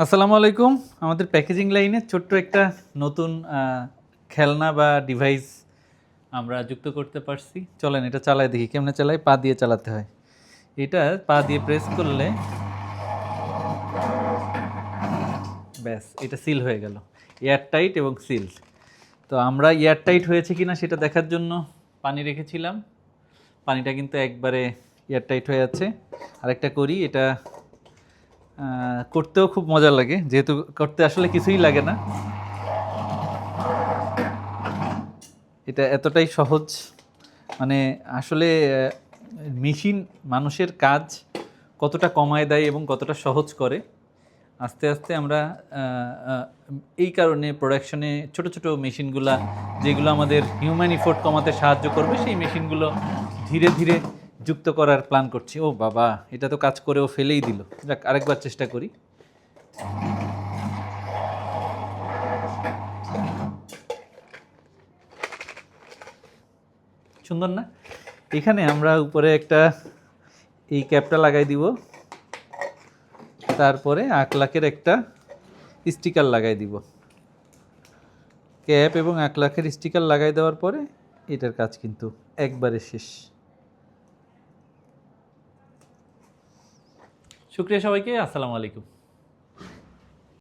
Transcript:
আসসালামু আলাইকুম। আমাদের প্যাকেজিং লাইনে ছোট্ট একটা নতুন খেলনা বা ডিভাইস আমরা যুক্ত করতে পারছি। চলেন এটা চালায় দেখি কেমনে চালাই। পা দিয়ে চালাতে হয়। এটা পা দিয়ে প্রেস করলে ব্যাস এটা সিল হয়ে গেল, এয়ার টাইট এবং সিল। তো আমরা এয়ার টাইট হয়েছে কিনা সেটা দেখার জন্য পানি রেখেছিলাম। পানিটা কিন্তু একবারে এয়ার টাইট হয়ে যাচ্ছে। আরেকটা করি, এটা করতেও খুব মজা লাগে, যেহেতু করতে আসলে কিছুই লাগে না। এটা এতটাই সহজ, মানে আসলে মেশিন মানুষের কাজ কতটা কমায় দেয় এবং কতটা সহজ করে। আস্তে আস্তে আমরা এই কারণে প্রোডাকশনে ছোট ছোট মেশিনগুলা, যেগুলো আমাদের হিউম্যান ইফোর্ট কমাতে সাহায্য করবে, সেই মেশিনগুলো ধীরে ধীরে যুক্ত করার প্ল্যান করছি। ও বাবা, এটা তো কাজ করেও ফেলেই দিল। যাক, আরেকবার চেষ্টা করি। সুন্দর না? এখানে আমরা উপরে একটা এই ক্যাপটা লাগাই দিব, তারপরে আকলাকের একটা স্টিকার লাগাই দিব। ক্যাপ এবং আকলাকের স্টিকার লাগাই দেওয়ার পরে এটার কাজ কিন্তু একবারে শেষ। শুক্রিয়া সবাইকে, আসসালামু আলাইকুম।